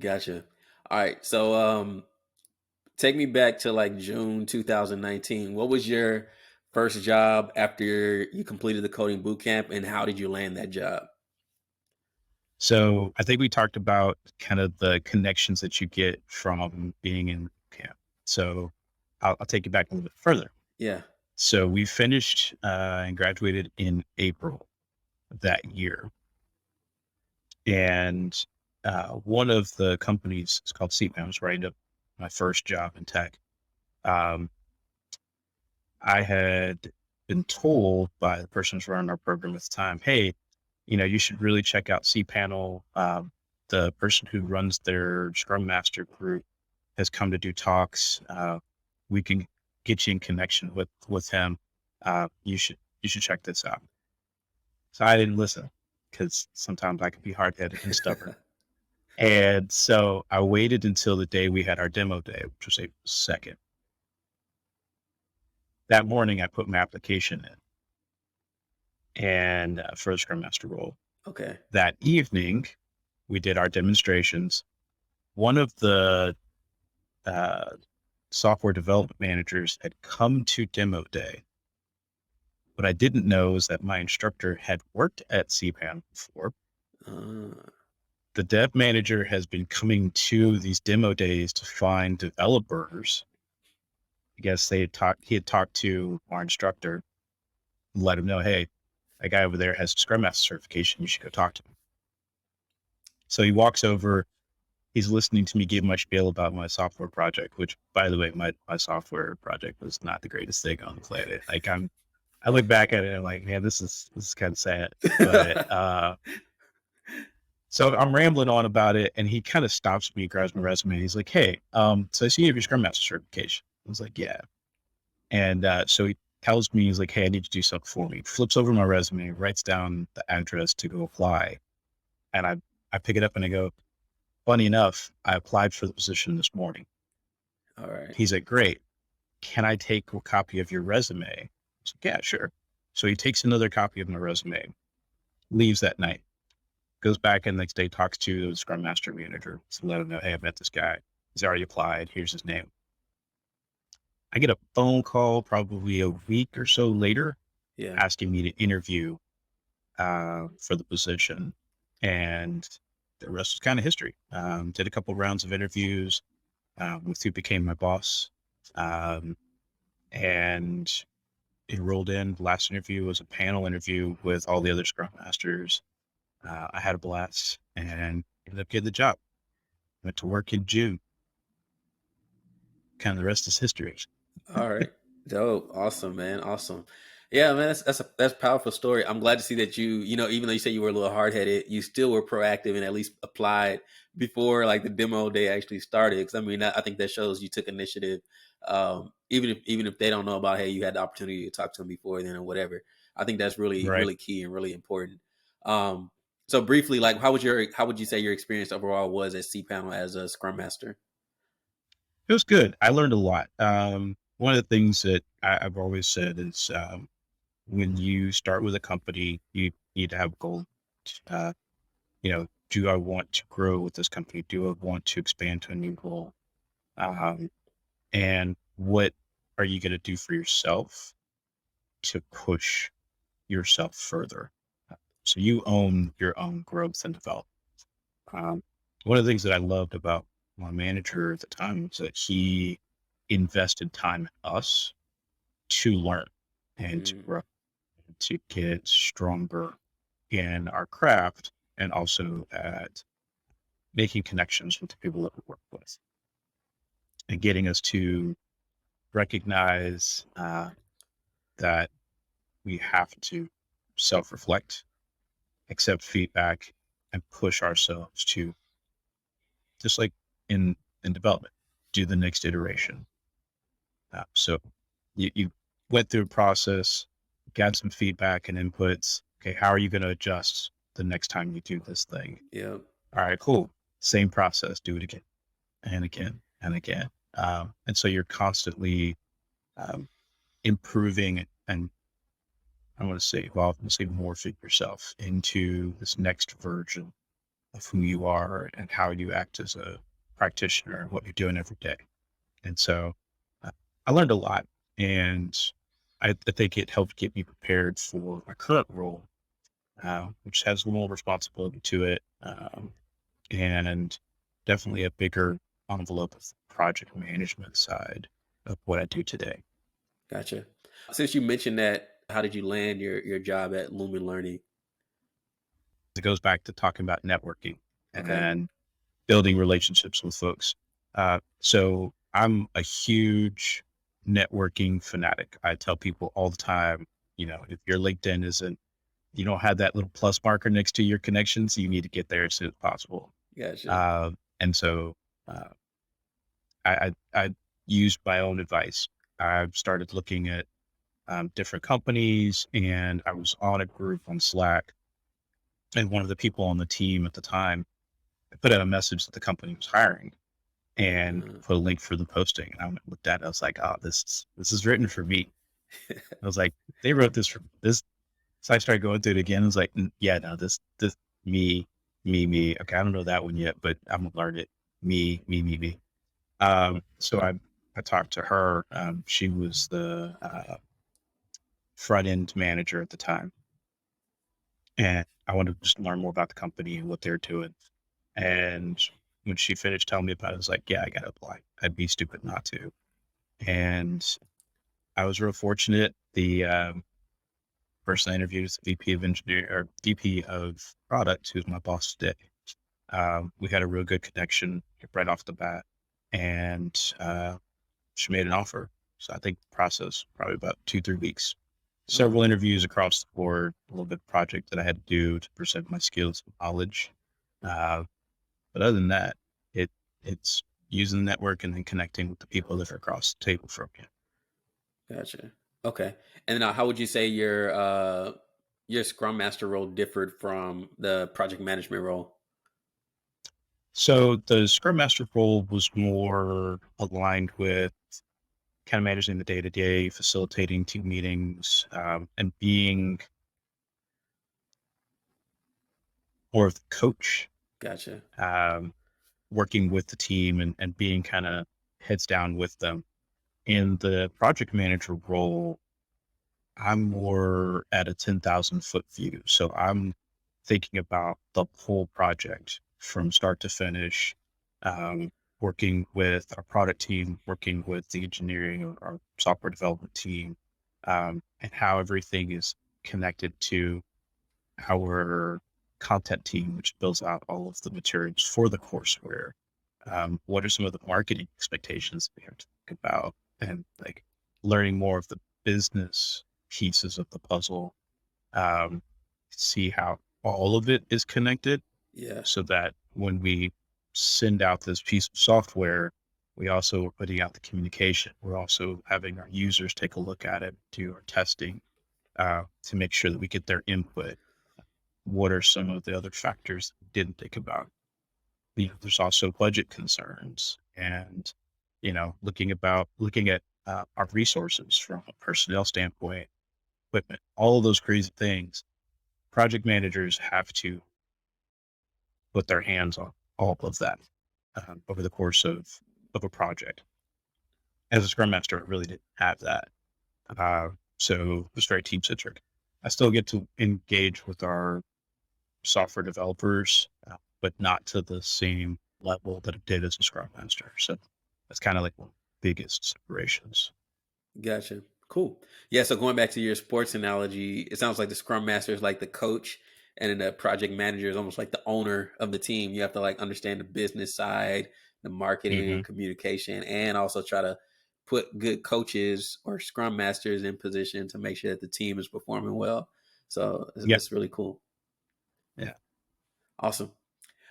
A: Gotcha. All right. So take me back to like June 2019. What was your first job after you completed the coding boot camp and how did you land that job?
B: So I think we talked about kind of the connections that you get from being in camp. So I'll take you back a little bit further.
A: Yeah.
B: So we finished and graduated in April of that year. And one of the companies is called CPAM. I was right up my first job in tech. Um, I had been told by the person who's running our program at the time, hey, you should really check out cPanel. The person who runs their Scrum Master group has come to do talks. We can get you in connection with him. You should check this out. So I didn't listen because sometimes I can be hard headed and stubborn. And so I waited until the day we had our demo day, which was April 2nd. That morning, I put my application in and for a Scrum Master role.
A: Okay.
B: That evening, we did our demonstrations. One of the uh, software development managers had come to demo day. What I didn't know is that my instructor had worked at CPAN before.
A: Uh,
B: The dev manager has been coming to these demo days to find developers. I guess he had talked to our instructor, let him know, hey, that guy over there has a Scrum Master certification. You should go talk to him. So he walks over. He's listening to me give my spiel about my software project, which, by the way, my software project was not the greatest thing on the planet. Like I look back at it and I'm like, man, this is kind of sad. But so I'm rambling on about it, and he kind of stops me, grabs my resume. He's like, hey, so I see you have your Scrum Master certification. I was like, yeah. And so he tells me, he's like, hey, I need to do something for me. Flips over my resume, writes down the address to go apply. And I pick it up and I go, funny enough, I applied for the position this morning.
A: all right.
B: He's like, great. Can I take a copy of your resume? I was like, yeah, sure. So he takes another copy of my resume, leaves that night, goes back in the next day, talks to the Scrum Master manager to let him know, hey, I met this guy. He's already applied. Here's his name. I get a phone call probably a week or so later
A: Yeah.
B: asking me to interview for the position. And the rest was kind of history. Did a couple rounds of interviews with who became my boss. Um, and enrolled in. The last interview was a panel interview with all the other Scrum Masters. I had a blast and ended up getting the job. Went to work in June. kind of the rest is history.
A: All right. Dope. Awesome, man. Awesome. Yeah, man, that's a powerful story. I'm glad to see that even though you said you were a little hard headed, you still were proactive and at least applied before like the demo day actually started. Because I mean, I think that shows you took initiative. Even if they don't know about, hey, you had the opportunity to talk to them before then or whatever. I think that's really
B: Right.
A: really key and really important. Um, so briefly, like, how would you say your experience overall was at cPanel as a Scrum Master?
B: It was good. I learned a lot. One of the things that I've always said is when you start with a company, you need to have a goal. Uh, do I want to grow with this company? Do I want to expand to a new role? Um, and what are you going to do for yourself to push yourself further? So you own your own growth and development. Um, One of the things that I loved about my manager at the time was that he invested time in us to learn and to
A: Mm,
B: grow, and to get stronger in our craft, and also at making connections with the people that we work with, and getting us to recognize that we have to self-reflect, accept feedback, and push ourselves to, just like in development, do the next iteration. So you went through a process, got some feedback and inputs. Okay, how are you going to adjust the next time you do this thing?
A: yeah.
B: All right, cool. Same process. Do it again and again and again. And so you're constantly um, improving and I want to say evolve and say morphing yourself into this next version of who you are and how you act as a practitioner and what you're doing every day. And so uh, I learned a lot, and I think it helped get me prepared for my current role, which has a little more responsibility to it, and definitely a bigger envelope of project management side of what I do today.
A: Gotcha. Since you mentioned that, how did you land your job at Lumen Learning?
B: It goes back to talking about networking
A: Okay.
B: and building relationships with folks. So I'm a huge networking fanatic. I tell people all the time, if your LinkedIn isn't, you don't have that little plus marker next to your connections, you need to get there as soon as possible.
A: Gotcha.
B: And so uh, I used my own advice. I've started looking at different companies, and I was on a group on Slack, and one of the people on the team at the time put out a message that the company was hiring and
A: Uh,
B: put a link for the posting. And I went and looked at it. I was like, oh, this is written for me. I was like, they wrote this for this. So I started going through it again. I was like, yeah, no, this me, me. Okay, I don't know that one yet, but I'm gonna learn it. Me. So I talked to her. She was the front end manager at the time, and I wanted to just learn more about the company and what they're doing. And when she finished telling me about it, I was like, yeah, I gotta apply. I'd be stupid not to. And I was real fortunate. The person I interviewed is the VP of engineer or VP of product, who's my boss today. We had a real good connection right off the bat, and she made an offer. So I think the process probably about 2-3 weeks.
A: oh,
B: Several interviews across the board, a little bit of project that I had to do to present my skills and knowledge. Uh, but other than that, it's using the network and then connecting with the people that are across the table from you.
A: gotcha. Okay. And how would you say your Scrum Master role differed from the project management role?
B: So the Scrum Master role was more aligned with kind of managing the day to day, facilitating team meetings, and being more of the coach,
A: Gotcha.
B: um, working with the team and being kind of heads down with them. In the project manager role, I'm more at a 10,000 foot view. So I'm thinking about the whole project from start to finish, um, working with our product team, working with the engineering or our software development team, and how everything is connected to our content team, which builds out all of the materials for the courseware. What are some of the marketing expectations we have to think about, and like learning more of the business pieces of the puzzle, um, see how all of it is connected,
A: Yeah.
B: so that when we send out this piece of software, we also are putting out the communication. We're also having our users take a look at it, do our testing, to make sure that we get their input. What are some of the other factors we didn't think about? There's also budget concerns, and looking at our resources from a personnel standpoint, equipment, all of those crazy things. Project managers have to put their hands on all of that over the course of a project. As a Scrum Master, I really didn't have that, uh, so it was very team centric. I still get to engage with our software developers, but not to the same level that it did as a Scrum Master. So that's kind of like one of the biggest separations.
A: Gotcha. Cool. Yeah. So going back to your sports analogy, it sounds like the scrum master is like the coach, and then the project manager is almost like the owner of the team. You have to like understand the business side, the marketing,
B: Hmm.
A: communication, and also try to put good coaches or scrum masters in position to make sure that the team is performing well. So
B: Yeah,
A: it's really cool.
B: yeah,
A: Awesome.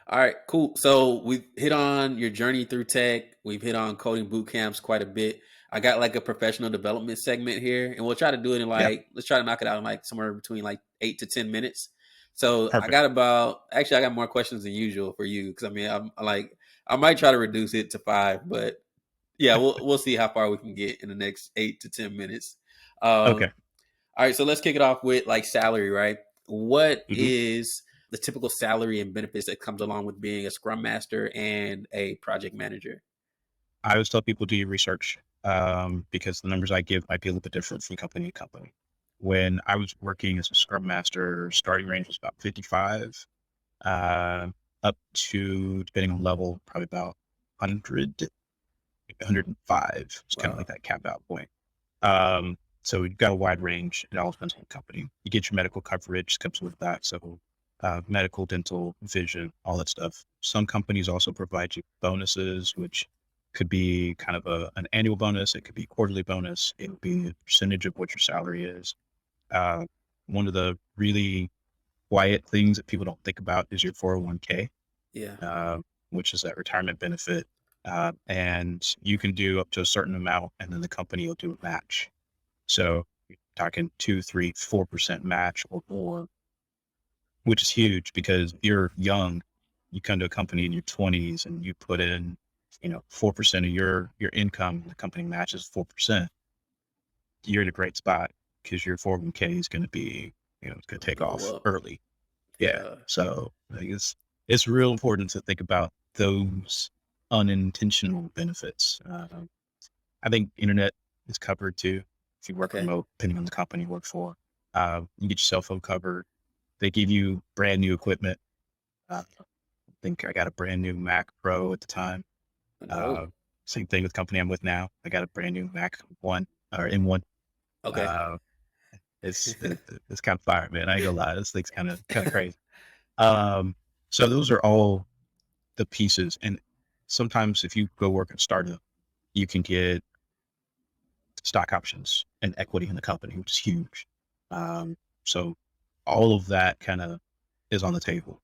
A: All right, cool. So we've hit on your journey through tech. We've hit on coding boot camps quite a bit. I got like a professional development segment here, and we'll try to do it in
B: yeah.
A: like, let's try to knock it out in like somewhere between like 8 to 10 minutes. So I
B: Perfect.
A: got about, actually, I got more questions than usual for you because I mean, I'm like, I might try to reduce it to 5, but yeah, we'll see how far we can get in the next 8 to 10 minutes.
B: Okay.
A: All right, so let's kick it off with like salary, right? What
B: Hmm.
A: is the typical salary and benefits that comes along with being a scrum master and a project manager?
B: I always tell people do your research, because the numbers I give might be a little bit different from company to company. When I was working as a Scrum Master, starting range was about 55, uh, up to, depending on level, probably about 100, 105. It's kind of like
A: Wow.
B: that cap out point. So you've got a wide range. It all depends on the company. You get your medical coverage comes with that. So medical, dental, vision, all that stuff. Some companies also provide you bonuses, which could be kind of an annual bonus. It could be a quarterly bonus. It would be a percentage of what your salary is. Uh, One of the really quiet things that people don't think about is your 401k,
A: Yeah.
B: uh, which is that retirement benefit. And you can do up to a certain amount, and then the company will do a match. So you're talking 2, 3, 4% match or more, which is huge because if you're young, you come to a company in your 20s and you put in, 4% of your income, the company matches 4%. You're in a great spot because your 401k is going to be, it's going to take
A: Blow
B: off
A: up.
B: early. Yeah.
A: Yeah.
B: So I think it's real important to think about those unintentional benefits. I think internet is covered too. If you work
A: Okay.
B: remote, depending on the company you work for, you get your cell phone covered. They give you brand new equipment. I think I got a brand new Mac Pro at the time. Uh,
A: Dope.
B: Same thing with the company I'm with now. I got a brand new Mac One or M1.
A: Okay.
B: Uh, it's kind of fire, man. I ain't gonna lie. This thing's kind of crazy. Um, so those are all the pieces. And sometimes if you go work at a startup, you can get stock options and equity in the company, which is huge. So all of that kind of is on the table.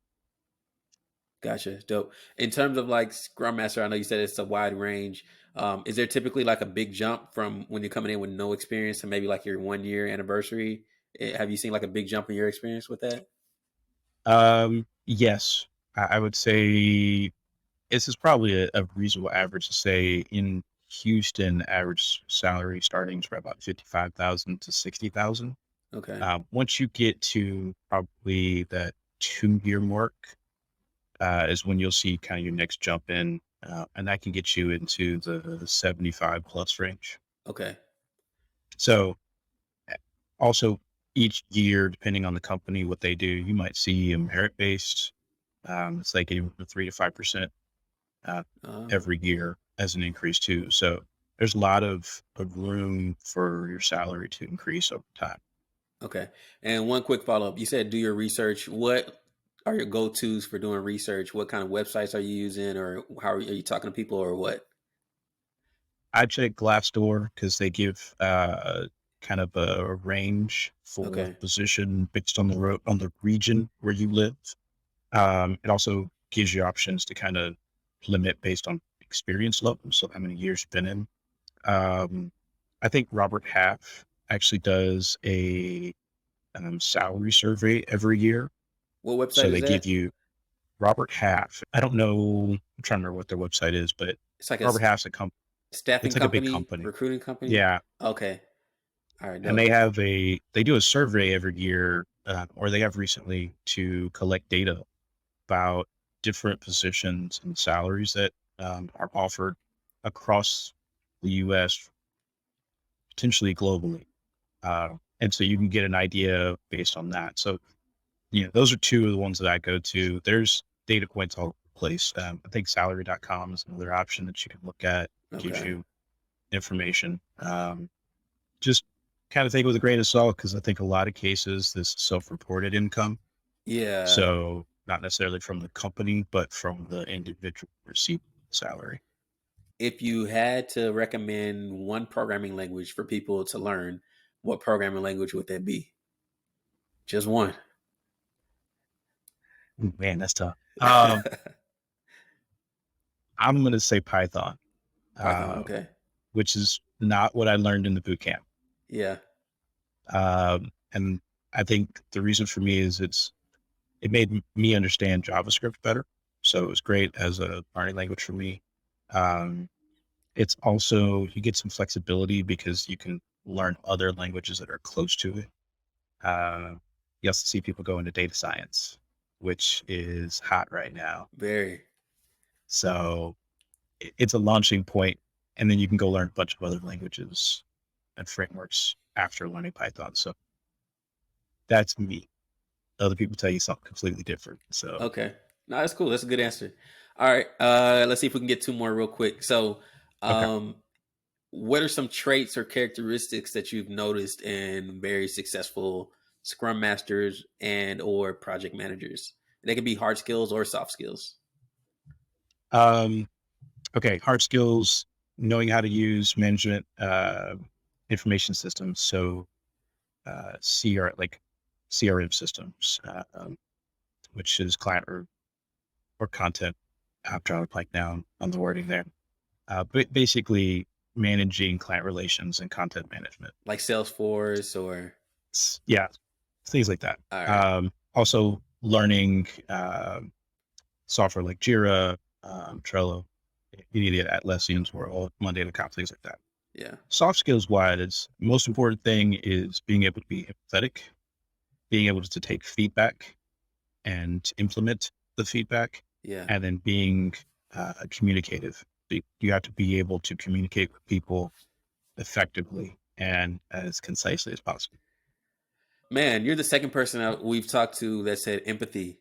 A: Gotcha. Dope. In terms of like Scrum Master, I know you said it's a wide range. Is there typically like a big jump from when you're coming in with no experience to maybe like your 1 year anniversary? Have you seen like a big jump in your experience with that?
B: Yes, I would say this is probably a reasonable average to say in Houston, average salary starting is about 55,000 to 60,000.
A: Okay.
B: Once you get to probably that 2 year mark, is when you'll see kind of your next jump in, and that can get you into the 75 plus range.
A: Okay.
B: So uh, also each year, depending on the company, what they do, you might see a merit based. It's like anywhere from 3 to 5% uh,
A: Oh,
B: every year as an increase too. So there's a lot of room for your salary to increase over time.
A: okay. And one quick follow up. You said do your research. What? are your go-tos for doing research? What kind of websites are you using, or how are you talking to people, or what?
B: I check Glassdoor because they give kind of a range for
A: Okay.
B: position based on on the region where you live. It also gives you options to kind of limit based on experience level, so how many years you've been in. Um, I think Robert Half actually does a salary survey every year.
A: What website
B: So
A: is
B: they give
A: that?
B: you Robert Half. I don't know. I'm trying to remember what their website is, but
A: It's like a
B: Robert Half's a
A: staffing
B: it's like a big
A: company,
B: company.
A: recruiting company.
B: Yeah.
A: Okay. All right.
B: And
A: Dope.
B: they do a survey every year, or they have recently to collect data about different positions and salaries that are offered across the US, potentially globally. And so you can get an idea based on that. So, those are two of the ones that I go to. There's data points all over the place. I think salary.com is another option that you can look at, gives
A: Okay.
B: you information. Just kind of take it with a grain of salt because I think a lot of cases, this self-reported income.
A: Yeah.
B: So not necessarily from the company, but from the individual receiving salary.
A: If you had to recommend one programming language for people to learn, what programming language would that be? Just one.
B: Ooh, man, that's tough. I'm going to say Python,
A: Python.
B: uh,
A: Okay.
B: which is not what I learned in the boot camp.
A: Yeah.
B: And I think the reason for me is it made me understand JavaScript better. So it was great as a learning language for me. Um, it's also, you get some flexibility because you can learn other languages that are close to it. Uh, you also see people go into data science, which is hot right now.
A: Very.
B: So it's a launching point, and then you can go learn a bunch of other languages and frameworks after learning Python. So that's me. Other people tell you something completely different. So,
A: Okay. No, that's cool. That's a good answer. All right. Let's see if we can get two more real quick. So,
B: okay.
A: um, what are some traits or characteristics that you've noticed in very successful Scrum Masters and or project managers? They can be hard skills or soft skills.
B: Um, okay. Hard skills, knowing how to use management information systems. So, like CRM systems, which is client or content. I'm trying to blank now on the wording there. But basically managing client relations and content management.
A: Like Salesforce or
B: Yeah, things like that.
A: all right.
B: Also learning software like Jira, Trello, any of the Atlassians or Monday to Comp, things like that.
A: Yeah.
B: Soft skills wise, most important thing is being able to be empathetic, being able to take feedback and implement the feedback,
A: Yeah.
B: and then being communicative. You have to be able to communicate with people effectively and as concisely as possible.
A: Man, you're the second person we've talked to that said empathy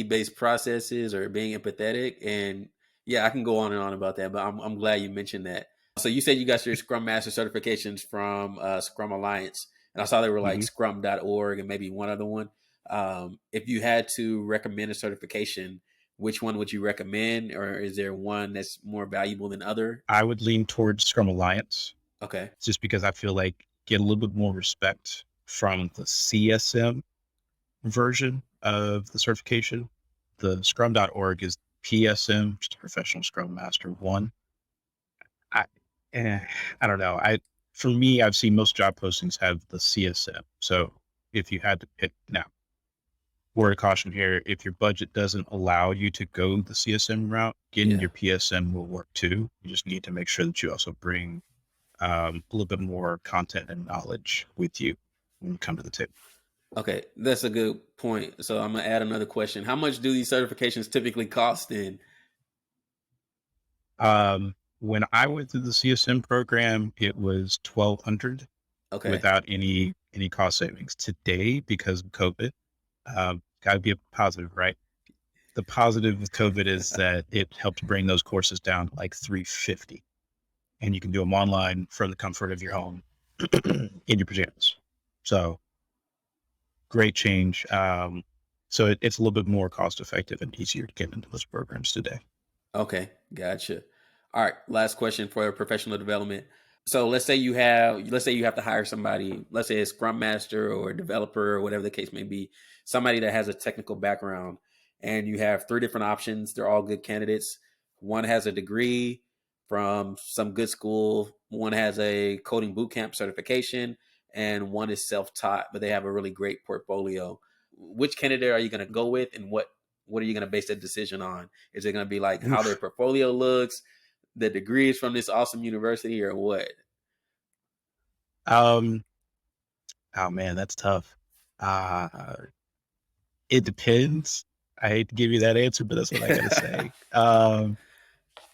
A: based processes or being empathetic. And yeah, I can go on and on about that, but I'm glad you mentioned that. So you said you got your Scrum Master certifications from Scrum Alliance, and I saw they were like
B: Mhm.
A: scrum.org and maybe one other one. If you had to recommend a certification, which one would you recommend, or is there one that's more valuable than other?
B: I would lean towards Scrum Alliance
A: Okay.
B: just because I feel like get a little bit more respect from the CSM version of the certification. The scrum.org is PSM, just Professional Scrum Master 1. I I don't know. For me, I've seen most job postings have the CSM. So if you had to pick now, word of caution here, if your budget doesn't allow you to go the CSM route, getting
A: Yeah.
B: your PSM will work too. You just need to make sure that you also bring a little bit more content and knowledge with you when you come to the table.
A: Okay, that's a good point. So I'm gonna add another question. How much do these certifications typically cost then?
B: When I went through the CSM program, it was 1,200
A: Okay.
B: without any cost savings. Today, because of COVID, got to be a positive, right? The positive with COVID is that it helped bring those courses down to like 350, and you can do them online from the comfort of your home in your pajamas. So great change. So it's a little bit more cost effective and easier to get into those programs today.
A: Okay, gotcha. All right, last question for professional development. So let's say you have to hire somebody, let's say a Scrum Master or a developer or whatever the case may be, somebody that has a technical background, and you have three different options. They're all good candidates. One has a degree from some good school, one has a coding bootcamp certification, and one is self-taught, but they have a really great portfolio. Which candidate are you going to go with, and what are you going to base that decision on? Is it going to be like how their
B: Oof.
A: portfolio looks, the degrees from this awesome university, or what?
B: Um, oh man, that's tough. Uh, it depends. I hate to give you that answer, but that's what I gotta say.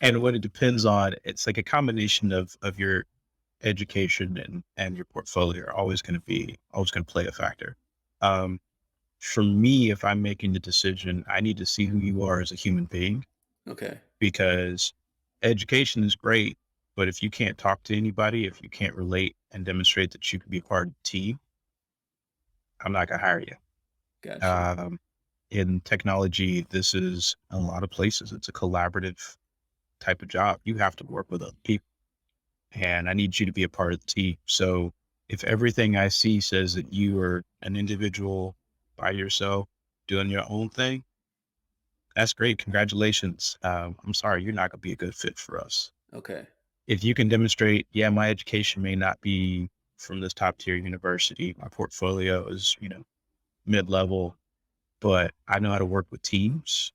B: And what it depends on, it's like a combination of your education and your portfolio are always gonna play a factor. Um, for me, if I'm making the decision, I need to see who you are as a human being,
A: Okay,
B: because education is great, but if you can't talk to anybody, if you can't relate and demonstrate that you can be part of the team, I'm not gonna hire you.
A: gotcha.
B: Um, in technology, this is a lot of places. It's a collaborative type of job. You have to work with other people, and I need you to be a part of the team. So if everything I see says that you are an individual by yourself doing your own thing, that's great. Congratulations. I'm sorry, you're not going to be a good fit for us.
A: Okay,
B: If you can demonstrate, yeah, my education may not be from this top tier university, my portfolio is, mid level, but I know how to work with teams.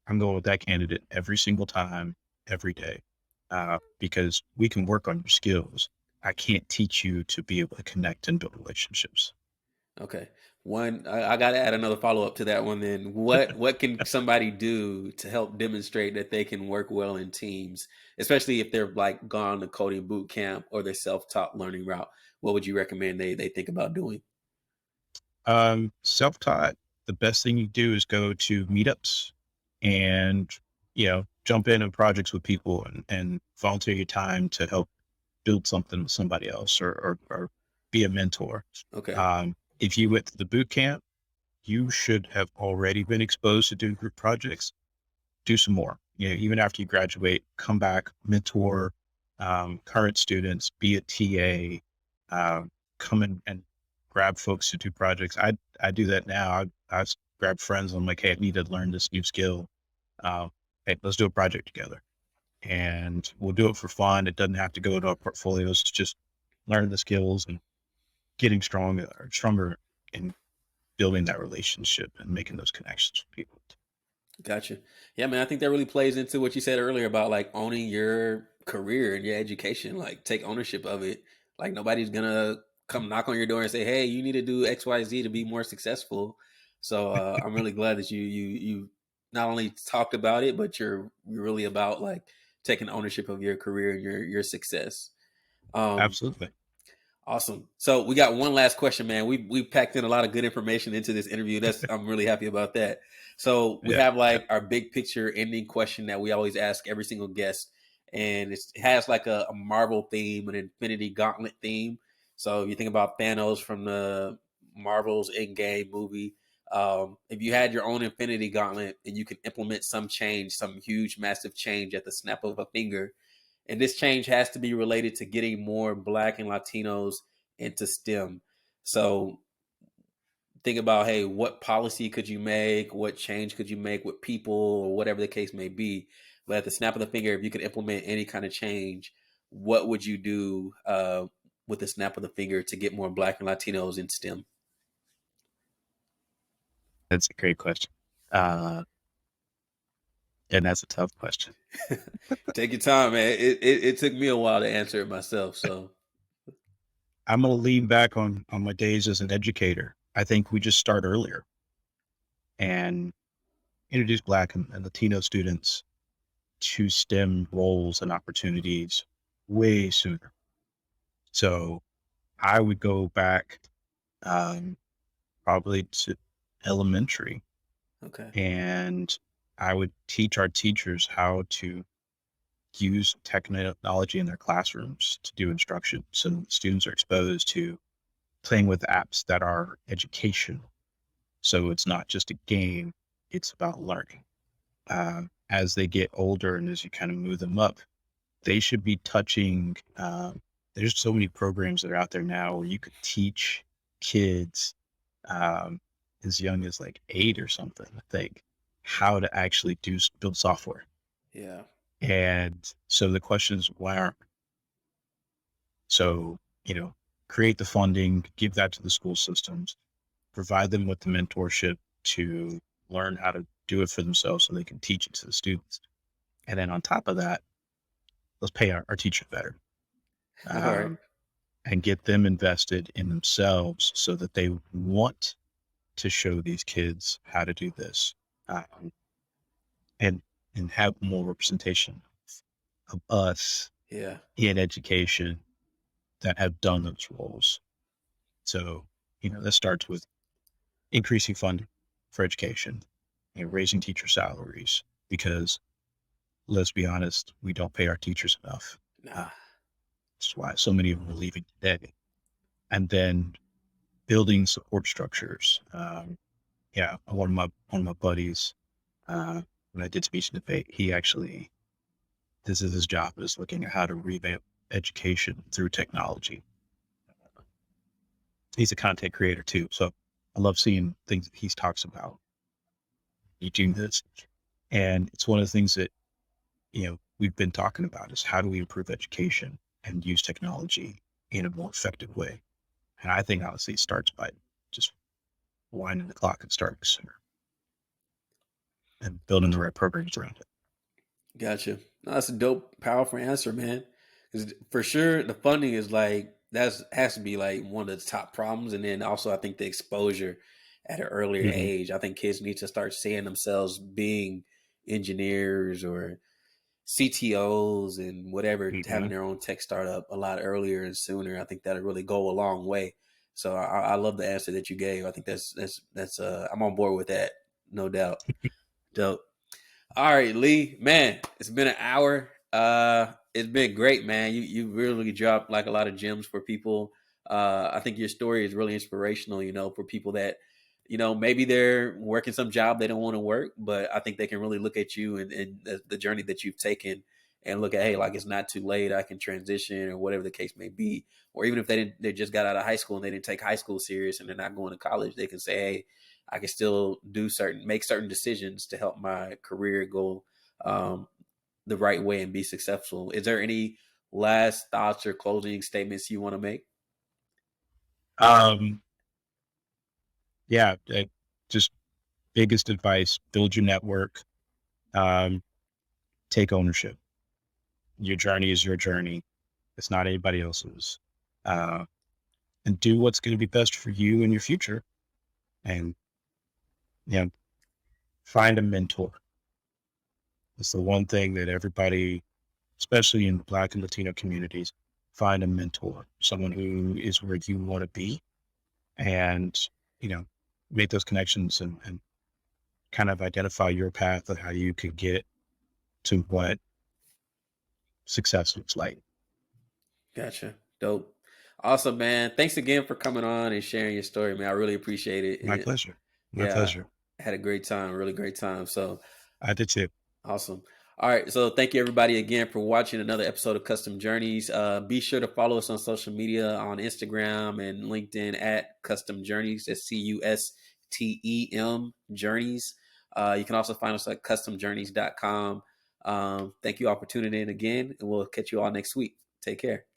B: I'm going with that candidate every single time, every day, because we can work on your skills. I can't teach you to be able to connect and build relationships.
A: okay. I got to add another follow up to that one. Then, what can somebody do to help demonstrate that they can work well in teams, especially if they're like gone to coding boot camp or their self taught learning route? What would you recommend they think about doing?
B: Self-taught, the best thing you do is go to meetups and, jump in on projects with people and volunteer your time to help build something with somebody else, or be a mentor.
A: Okay,
B: If you went to the boot camp, you should have already been exposed to doing group projects. Do some more. Even after you graduate, come back, mentor current students, be a TA, come in and grab folks to do projects. I do that now. I grab friends. I'm like, hey, I need to learn this new skill. Hey, let's do a project together, and we'll do it for fun. It doesn't have to go into our portfolios. It's just learning the skills and getting stronger in building that relationship and making those connections with people.
A: gotcha. Yeah, man, I think that really plays into what you said earlier about like owning your career and your education. Like, take ownership of it. Like, nobody's gonna come knock on your door and say, "Hey, you need to do X, Y, Z to be more successful." So I'm really glad that you not only talked about it, but you're really about like taking ownership of your career and your success. Um,
B: Absolutely.
A: Awesome. So we got one last question, man. We packed in a lot of good information into this interview. That's I'm really happy about that. So we
B: Yeah.
A: have
B: Yeah.
A: like our big picture ending question that we always ask every single guest, and it has like a Marvel theme, an Infinity Gauntlet theme. So if you think about Thanos from the Marvel's Endgame movie, if you had your own Infinity Gauntlet and you could implement some change, some huge, massive change at the snap of a finger, and this change has to be related to getting more Black and Latinos into STEM. So think about, hey, what policy could you make? What change could you make with people or whatever the case may be? But at the snap of the finger, if you could implement any kind of change, what would you do with the snap of the finger to get more Black and Latinos in STEM?
B: That's a great question. Uh, and that's a tough question.
A: Take your time, man. It took me a while to answer it myself. So,
B: I'm going to lean back on my days as an educator. I think we just start earlier and introduce Black and Latino students to STEM roles and opportunities way sooner. So I would go back, um, probably to elementary,
A: okay.
B: and I would teach our teachers how to use technology in their classrooms to do instruction. So students are exposed to playing with apps that are educational. So it's not just a game, it's about learning. As they get older and as you kind of move them up, they should be touching. There's so many programs that are out there now where you could teach kids um, as young as like 8 or something, I think, how to actually build software.
A: Yeah.
B: And so the question is, why aren't so, create the funding, give that to the school systems, provide them with the mentorship to learn how to do it for themselves so they can teach it to the students. And then on top of that, let's pay our teachers better,
A: All right.
B: um, and get them invested in themselves so that they want to show these kids how to do this, um, and have more representation of us
A: Yeah.
B: in education that have done those roles. So, that starts with increasing funding for education and raising teacher salaries because let's be honest, we don't pay our teachers enough. Uh,
A: Nah.
B: that's why so many of them are leaving today. And then building support structures. Yeah, one of my buddies, when I did speech and debate, he actually this is his job is looking at how to revamp education through technology. He's a content creator too, so I love seeing things that he talks about. Teaching this, and it's one of the things that we've been talking about is how do we improve education and use technology in a more effective way. And I think honestly it starts by just winding the clock and starting sooner and building the right programs around it.
A: Gotcha. No, that's a dope, powerful answer, man. Because for sure, the funding is like that's has to be like one of the top problems, and then also I think the exposure at an earlier
B: Hmm.
A: age. I think kids need to start seeing themselves being engineers or CTOs and whatever,
B: Hmm.
A: having their own tech startup a lot earlier and sooner. I think that'll really go a long way. So I love the answer that you gave. I think that's I'm on board with that, no doubt. Dope. All right, Lee, man, it's been an hour. It's been great, man. You really dropped like a lot of gems for people. I think your story is really inspirational, for people that, maybe they're working some job they don't want to work, but I think they can really look at you and the journey that you've taken and look at, hey, like it's not too late. I can transition or whatever the case may be. Or even if they just got out of high school and they didn't take high school serious and they're not going to college, they can say, hey, I can still make certain decisions to help my career go um, the right way and be successful. Is there any last thoughts or closing statements you want to make?
B: Um, yeah, just biggest advice: build your network, um, take ownership. Your journey is your journey; it's not anybody else's. Uh, and do what's going to be best for you and your future. And you know, find a mentor. It's the one thing that everybody, especially in the Black and Latino communities, find a mentor, someone who is where you want to be, and you know, make those connections and kind of identify your path of how you could get to what success looks like.
A: Gotcha. Dope. Awesome, man. Thanks again for coming on and sharing your story, man. I really appreciate it.
B: My
A: And
B: pleasure. My
A: yeah,
B: pleasure.
A: I had a great time, really great time. So
B: I did too.
A: awesome. All right. So thank you everybody again for watching another episode of Custom Journeys. Be sure to follow us on social media on Instagram and LinkedIn at Custom Journeys. That's CUSTEM Journeys. You can also find us at customjourneys.com. Thank you all for tuning in again, and we'll catch you all next week. Take care.